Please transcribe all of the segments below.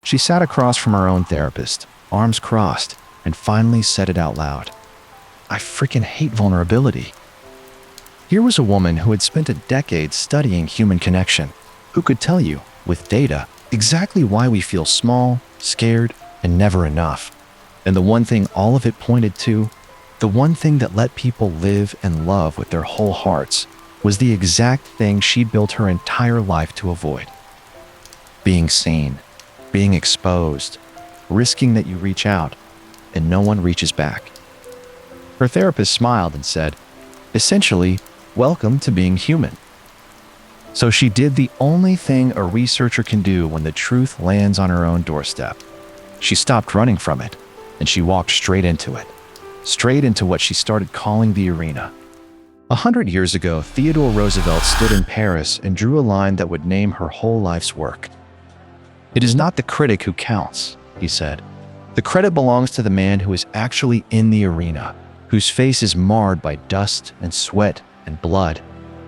She sat across from her own therapist, arms crossed, and finally said it out loud. I freaking hate vulnerability. Here was a woman who had spent a decade studying human connection, who could tell you, with data, exactly why we feel small, scared, and never enough. And the one thing all of it pointed to, the one thing that let people live and love with their whole hearts, was the exact thing she built her entire life to avoid. Being seen, being exposed, risking that you reach out, and no one reaches back. Her therapist smiled and said, essentially, welcome to being human. So she did the only thing a researcher can do when the truth lands on her own doorstep. She stopped running from it, and she walked straight into it. Straight into what she started calling the arena. 100 years ago, Theodore Roosevelt stood in Paris and drew a line that would name her whole life's work. It is not the critic who counts, he said. The credit belongs to the man who is actually in the arena, whose face is marred by dust and sweat and blood,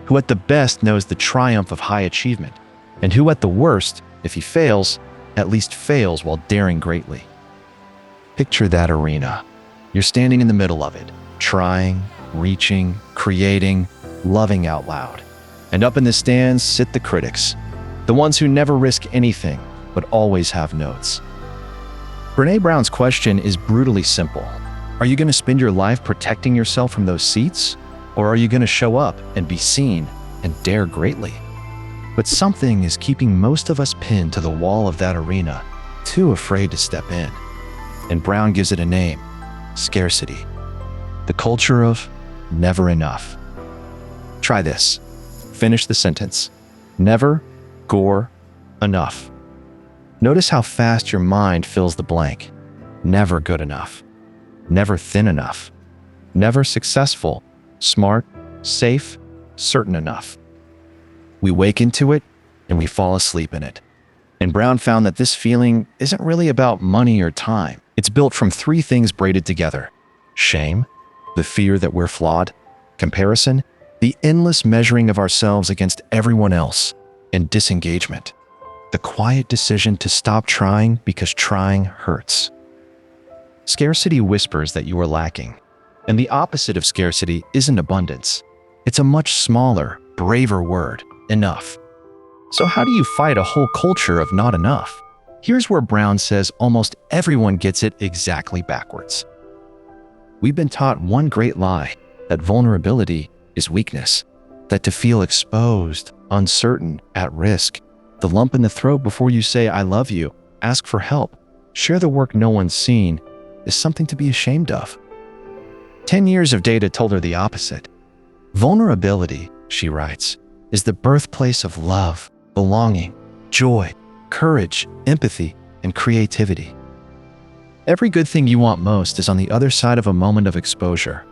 who at the best knows the triumph of high achievement, and who at the worst, if he fails, at least fails while daring greatly. Picture that arena. You're standing in the middle of it, trying, reaching, creating, loving out loud. And up in the stands sit the critics, the ones who never risk anything, but always have notes. Brené Brown's question is brutally simple. Are you going to spend your life protecting yourself from those seats? Or are you going to show up and be seen and dare greatly? But something is keeping most of us pinned to the wall of that arena, too afraid to step in. And Brown gives it a name, scarcity. The culture of never enough. Try this. Finish the sentence. Never, enough. Notice how fast your mind fills the blank. Never good enough. Never thin enough. Never successful, smart, safe, certain enough. We wake into it and we fall asleep in it. And Brown found that this feeling isn't really about money or time. It's built from three things braided together: shame, the fear that we're flawed; comparison, the endless measuring of ourselves against everyone else; and disengagement, the quiet decision to stop trying because trying hurts. Scarcity whispers that you are lacking, and the opposite of scarcity isn't abundance. It's a much smaller, braver word, enough. So how do you fight a whole culture of not enough? Here's where Brown says almost everyone gets it exactly backwards. We've been taught one great lie, that vulnerability is weakness, that to feel exposed, uncertain, at risk, the lump in the throat before you say I love you, ask for help, share the work no one's seen, is something to be ashamed of. 10 years of data told her the opposite. Vulnerability, she writes, is the birthplace of love, belonging, joy, courage, empathy, and creativity. Every good thing you want most is on the other side of a moment of exposure.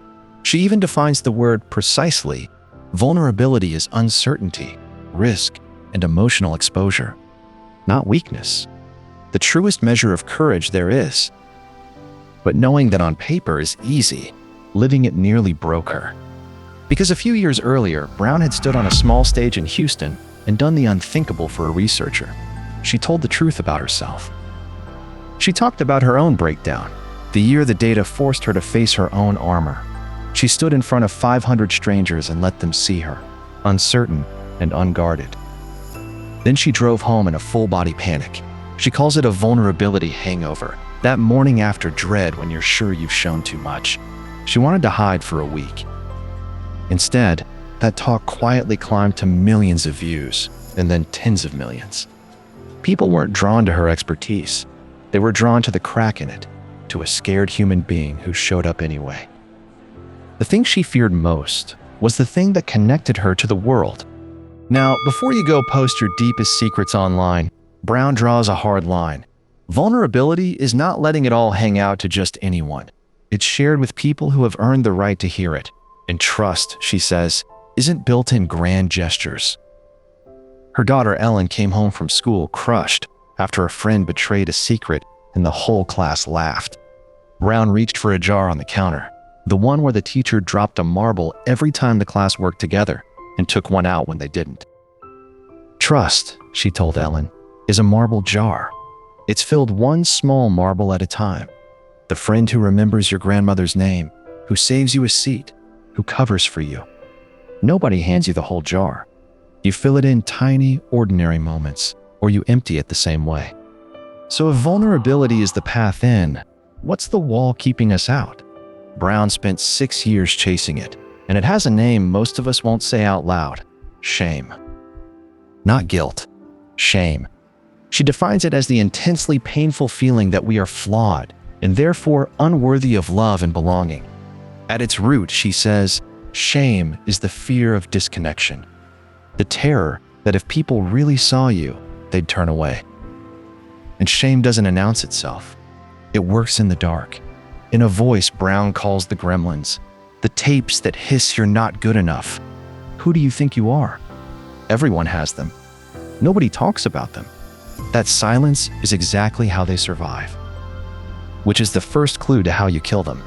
She even defines the word precisely. Vulnerability is uncertainty, risk, and emotional exposure, not weakness. The truest measure of courage there is. But knowing that on paper is easy, living it nearly broke her. Because a few years earlier, Brown had stood on a small stage in Houston and done the unthinkable for a researcher. She told the truth about herself. She talked about her own breakdown, the year the data forced her to face her own armor. She stood in front of 500 strangers and let them see her, uncertain and unguarded. Then she drove home in a full-body panic. She calls it a vulnerability hangover, that morning after dread when you're sure you've shown too much. She wanted to hide for a week. Instead, that talk quietly climbed to millions of views, and then tens of millions. People weren't drawn to her expertise. They were drawn to the crack in it, to a scared human being who showed up anyway. The thing she feared most was the thing that connected her to the world. Now, before you go post your deepest secrets online, Brown draws a hard line. Vulnerability is not letting it all hang out to just anyone. It's shared with people who have earned the right to hear it. And trust, she says, isn't built in grand gestures. Her daughter Ellen came home from school crushed after a friend betrayed a secret and the whole class laughed. Brown reached for a jar on the counter, the one where the teacher dropped a marble every time the class worked together, and took one out when they didn't. Trust, she told Ellen, is a marble jar. It's filled one small marble at a time. The friend who remembers your grandmother's name, who saves you a seat, who covers for you. Nobody hands you the whole jar. You fill it in tiny, ordinary moments, or you empty it the same way. So if vulnerability is the path in, what's the wall keeping us out? Brown spent 6 years chasing it, and it has a name most of us won't say out loud: shame. Not guilt, shame. She defines it as the intensely painful feeling that we are flawed and therefore unworthy of love and belonging. At its root, she says, shame is the fear of disconnection, the terror that if people really saw you, they'd turn away. And shame doesn't announce itself. It works in the dark. In a voice Brown calls the gremlins, the tapes that hiss you're not good enough. Who do you think you are? Everyone has them. Nobody talks about them. That silence is exactly how they survive, which is the first clue to how you kill them.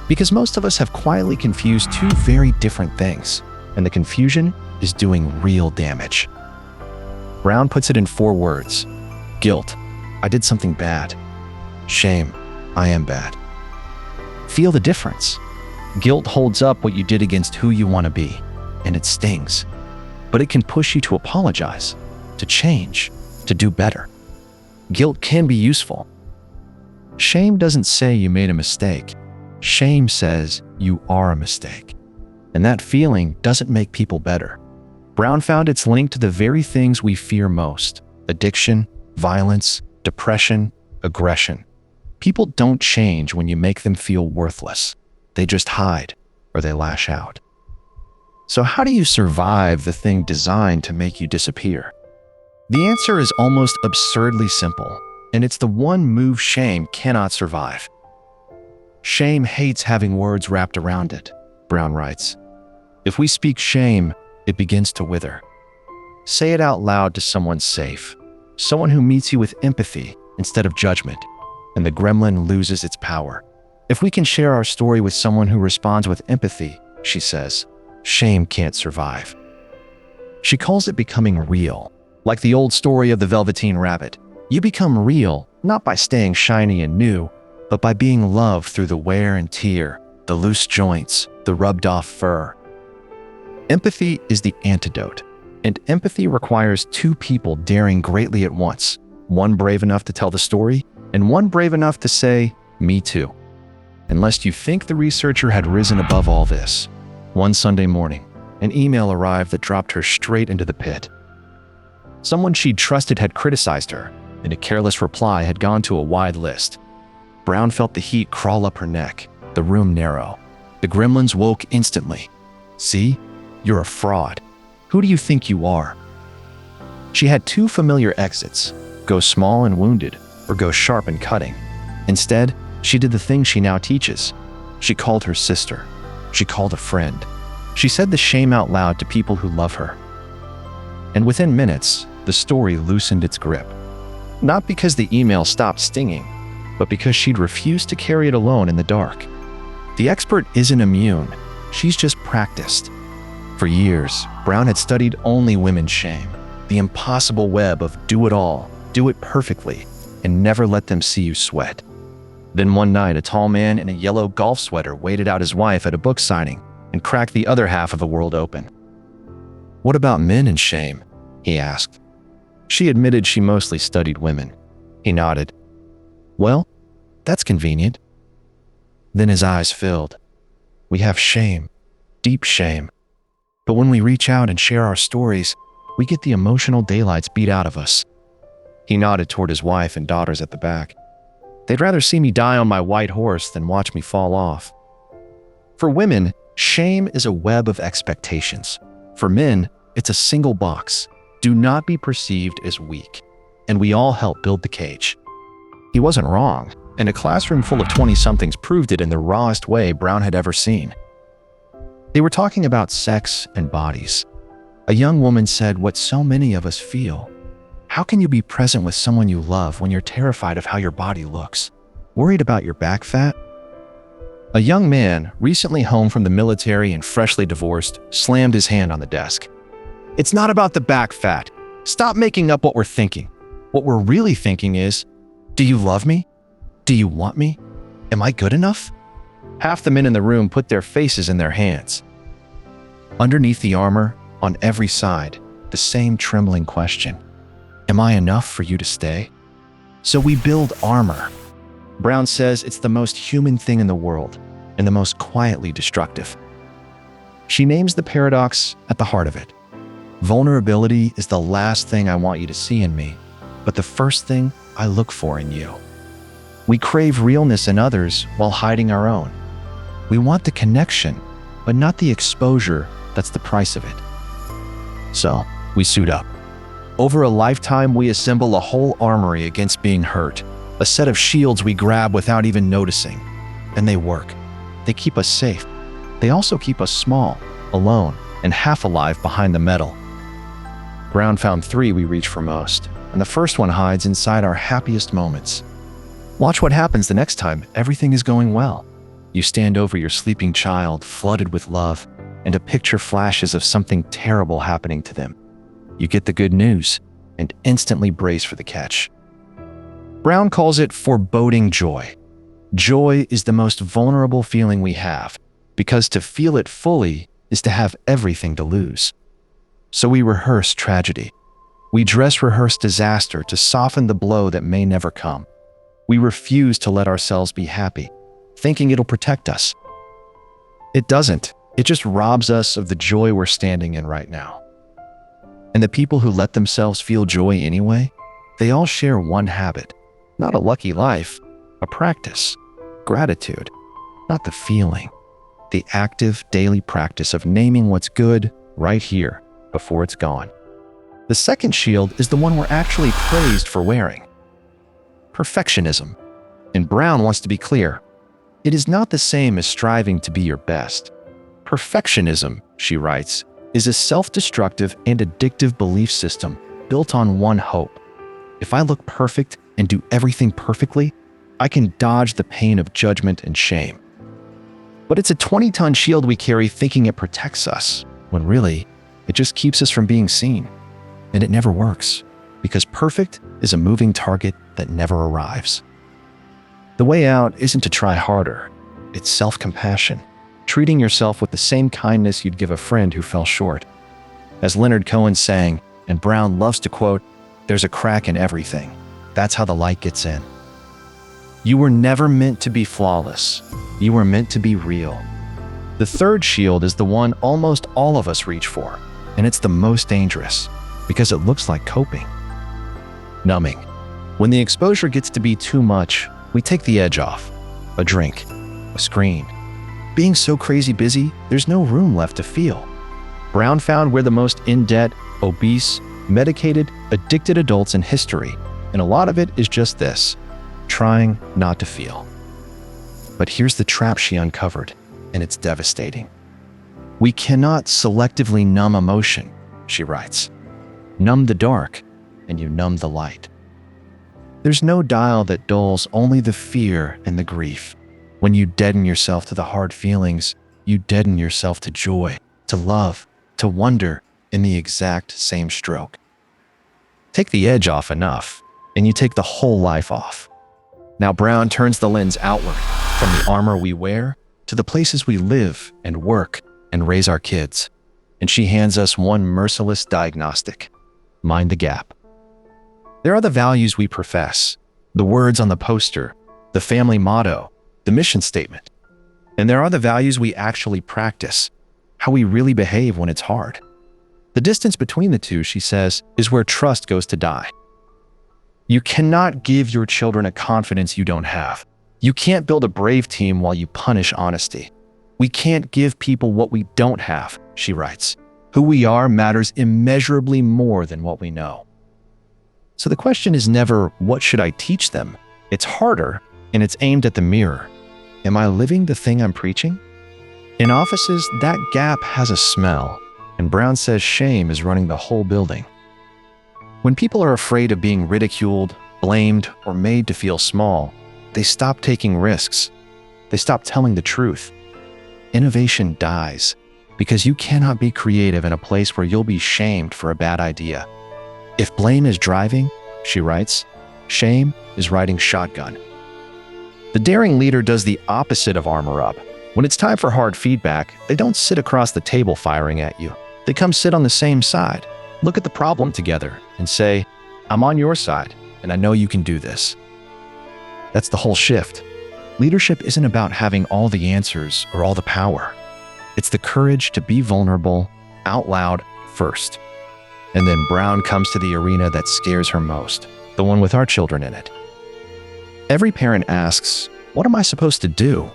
Because most of us have quietly confused two very different things, and the confusion is doing real damage. Brown puts it in 4 words. Guilt, I did something bad. Shame, I am bad. Feel the difference. Guilt holds up what you did against who you want to be, and it stings. But it can push you to apologize, to change, to do better. Guilt can be useful. Shame doesn't say you made a mistake. Shame says you are a mistake. And that feeling doesn't make people better. Brown found it's linked to the very things we fear most: addiction, violence, depression, aggression. People don't change when you make them feel worthless. They just hide or they lash out. So how do you survive the thing designed to make you disappear? The answer is almost absurdly simple, and it's the one move shame cannot survive. Shame hates having words wrapped around it, Brown writes. If we speak shame, it begins to wither. Say it out loud to someone safe, someone who meets you with empathy instead of judgment, and the gremlin loses its power. If we can share our story with someone who responds with empathy, she says, shame can't survive. She calls it becoming real. Like the old story of the Velveteen Rabbit, you become real not by staying shiny and new, but by being loved through the wear and tear, the loose joints, the rubbed-off fur. Empathy is the antidote, and empathy requires 2 people daring greatly at once, one brave enough to tell the story, and one brave enough to say, me too. Unless you think the researcher had risen above all this. One Sunday morning, an email arrived that dropped her straight into the pit. Someone she'd trusted had criticized her, and a careless reply had gone to a wide list. Brown felt the heat crawl up her neck, the room narrow. The gremlins woke instantly. See? You're a fraud. Who do you think you are? She had 2 familiar exits: go small and wounded, or go sharp and cutting. Instead, she did the thing she now teaches. She called her sister. She called a friend. She said the shame out loud to people who love her. And within minutes, the story loosened its grip. Not because the email stopped stinging, but because she'd refused to carry it alone in the dark. The expert isn't immune. She's just practiced. For years, Brown had studied only women's shame, the impossible web of do it all, do it perfectly, and never let them see you sweat. Then one night, a tall man in a yellow golf sweater waited out his wife at a book signing and cracked the other half of the world open. What about men and shame? He asked. She admitted she mostly studied women. He nodded. Well, that's convenient. Then his eyes filled. We have shame, deep shame. But when we reach out and share our stories, we get the emotional daylights beat out of us. He nodded toward his wife and daughters at the back. They'd rather see me die on my white horse than watch me fall off. For women, shame is a web of expectations. For men, it's a single box. Do not be perceived as weak. And we all help build the cage. He wasn't wrong, and a classroom full of 20-somethings proved it in the rawest way Brown had ever seen. They were talking about sex and bodies. A young woman said what so many of us feel. How can you be present with someone you love when you're terrified of how your body looks? Worried about your back fat? A young man, recently home from the military and freshly divorced, slammed his hand on the desk. It's not about the back fat. Stop making up what we're thinking. What we're really thinking is, Do you love me? Do you want me? Am I good enough? Half the men in the room put their faces in their hands. Underneath the armor, on every side, the same trembling question. Am I enough for you to stay? So we build armor. Brown says it's the most human thing in the world and the most quietly destructive. She names the paradox at the heart of it. Vulnerability is the last thing I want you to see in me, but the first thing I look for in you. We crave realness in others while hiding our own. We want the connection, but not the exposure that's the price of it. So, we suit up. Over a lifetime, we assemble a whole armory against being hurt, a set of shields we grab without even noticing. And they work. They keep us safe. They also keep us small, alone, and half alive behind the metal. Brown found 3 we reach for most, and the first one hides inside our happiest moments. Watch what happens the next time everything is going well. You stand over your sleeping child, flooded with love, and a picture flashes of something terrible happening to them. You get the good news and instantly brace for the catch. Brown calls it foreboding joy. Joy is the most vulnerable feeling we have, because to feel it fully is to have everything to lose. So we rehearse tragedy. We dress rehearse disaster to soften the blow that may never come. We refuse to let ourselves be happy, thinking it'll protect us. It doesn't. It just robs us of the joy we're standing in right now. And the people who let themselves feel joy anyway, they all share one habit. Not a lucky life, a practice. Gratitude, not the feeling. The active daily practice of naming what's good right here before it's gone. The second shield is the one we're actually praised for wearing. Perfectionism. And Brown wants to be clear. It is not the same as striving to be your best. Perfectionism, she writes, is a self-destructive and addictive belief system built on one hope. If I look perfect and do everything perfectly, I can dodge the pain of judgment and shame. But it's a 20-ton shield we carry thinking it protects us, when really, it just keeps us from being seen. And it never works, because perfect is a moving target that never arrives. The way out isn't to try harder. It's self-compassion, treating yourself with the same kindness you'd give a friend who fell short. As Leonard Cohen sang, and Brown loves to quote, "There's a crack in everything. That's how the light gets in." You were never meant to be flawless. You were meant to be real. The third shield is the one almost all of us reach for, and it's the most dangerous because it looks like coping. Numbing. When the exposure gets to be too much, we take the edge off. A drink, a screen. Being so crazy busy, there's no room left to feel. Brown found we're the most in-debt, obese, medicated, addicted adults in history, and a lot of it is just this, trying not to feel. But here's the trap she uncovered, and it's devastating. We cannot selectively numb emotion, she writes. Numb the dark, and you numb the light. There's no dial that dulls only the fear and the grief. When you deaden yourself to the hard feelings, you deaden yourself to joy, to love, to wonder in the exact same stroke. Take the edge off enough, and you take the whole life off. Now Brown turns the lens outward, from the armor we wear to the places we live and work and raise our kids. And she hands us one merciless diagnostic. Mind the gap. There are the values we profess, the words on the poster, the family motto, the mission statement. And there are the values we actually practice, how we really behave when it's hard. The distance between the two, she says, is where trust goes to die. You cannot give your children a confidence you don't have. You can't build a brave team while you punish honesty. We can't give people what we don't have, she writes. Who we are matters immeasurably more than what we know. So the question is never, what should I teach them? It's harder, and it's aimed at the mirror. Am I living the thing I'm preaching? In offices, that gap has a smell, and Brown says shame is running the whole building. When people are afraid of being ridiculed, blamed, or made to feel small, they stop taking risks. They stop telling the truth. Innovation dies because you cannot be creative in a place where you'll be shamed for a bad idea. If blame is driving, she writes, Shame is riding shotgun. The daring leader does the opposite of armor up. When it's time for hard feedback, they don't sit across the table firing at you. They come sit on the same side, look at the problem together, and say, I'm on your side, and I know you can do this. That's the whole shift. Leadership isn't about having all the answers or all the power. It's the courage to be vulnerable, out loud, first. And then Brown comes to the arena that scares her most, the one with our children in it. Every parent asks, what am I supposed to do?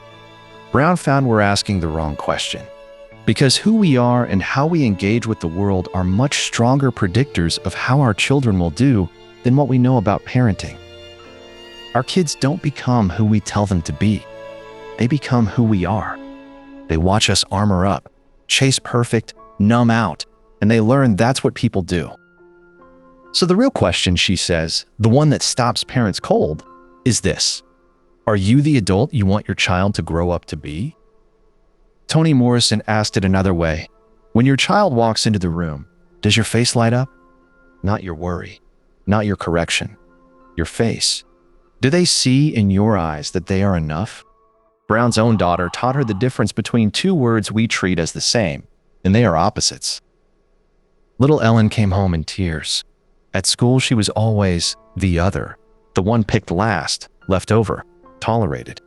Brown found we're asking the wrong question. Because who we are and how we engage with the world are much stronger predictors of how our children will do than what we know about parenting. Our kids don't become who we tell them to be. They become who we are. They watch us armor up, chase perfect, numb out, and they learn that's what people do. So the real question, she says, the one that stops parents cold, is this. Are you the adult you want your child to grow up to be? Toni Morrison asked it another way. When your child walks into the room, does your face light up? Not your worry, not your correction, your face. Do they see in your eyes that they are enough? Brown's own daughter taught her the difference between two words we treat as the same, and they are opposites. Little Ellen came home in tears. At school, she was always the other, the one picked last, left over, tolerated.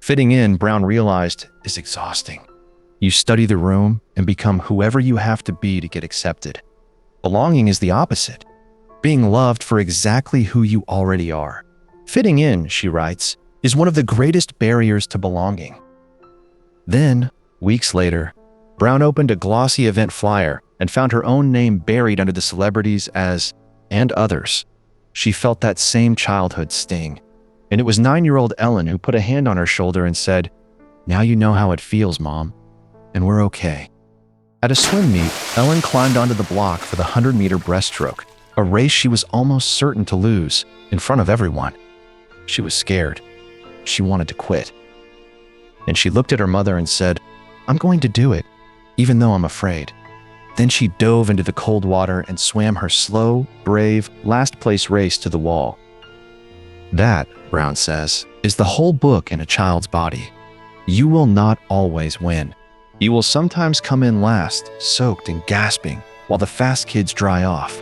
Fitting in, Brown realized, is exhausting. You study the room and become whoever you have to be to get accepted. Belonging is the opposite, being loved for exactly who you already are. Fitting in, she writes, is one of the greatest barriers to belonging. Then, weeks later, Brown opened a glossy event flyer and found her own name buried under the celebrities as "and others." She felt that same childhood sting. And it was 9-year-old Ellen who put a hand on her shoulder and said, "Now you know how it feels, Mom, and we're okay." At a swim meet, Ellen climbed onto the block for the 100-meter breaststroke, a race she was almost certain to lose in front of everyone. She was scared. She wanted to quit. And she looked at her mother and said, "I'm going to do it, even though I'm afraid." Then she dove into the cold water and swam her slow, brave, last-place race to the wall. That, Brown says, is the whole book in a child's body. You will not always win. You will sometimes come in last, soaked and gasping, while the fast kids dry off.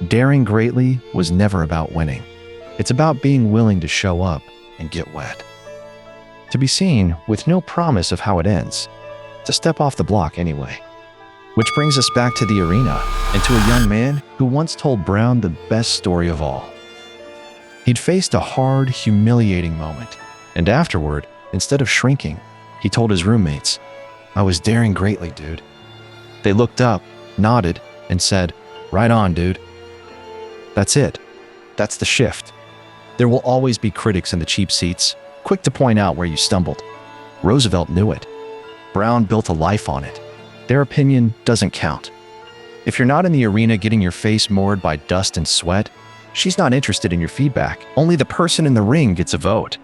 Daring greatly was never about winning. It's about being willing to show up and get wet. To be seen with no promise of how it ends. To step off the block anyway. Which brings us back to the arena and to a young man who once told Brown the best story of all. He'd faced a hard, humiliating moment, and afterward, instead of shrinking, he told his roommates, "I was daring greatly, dude." They looked up, nodded, and said, "Right on, dude." That's it. That's the shift. There will always be critics in the cheap seats, quick to point out where you stumbled. Roosevelt knew it. Brown built a life on it. Their opinion doesn't count. If you're not in the arena getting your face moored by dust and sweat, she's not interested in your feedback. Only the person in the ring gets a vote.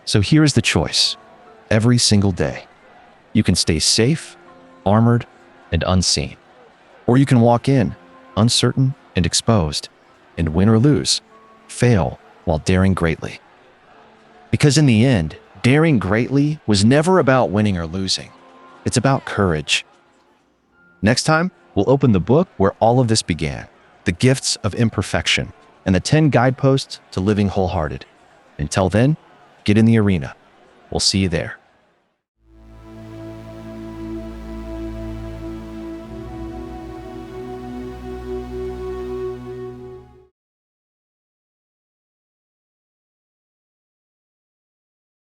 So here's the choice. Every single day, you can stay safe, armored, and unseen. Or you can walk in, uncertain and exposed, and win or lose, fail while daring greatly. Because in the end, daring greatly was never about winning or losing. It's about courage. Next time, we'll open the book where all of this began, the gifts of imperfection, and the 10 guideposts to living wholehearted. Until then, get in the arena. We'll see you there.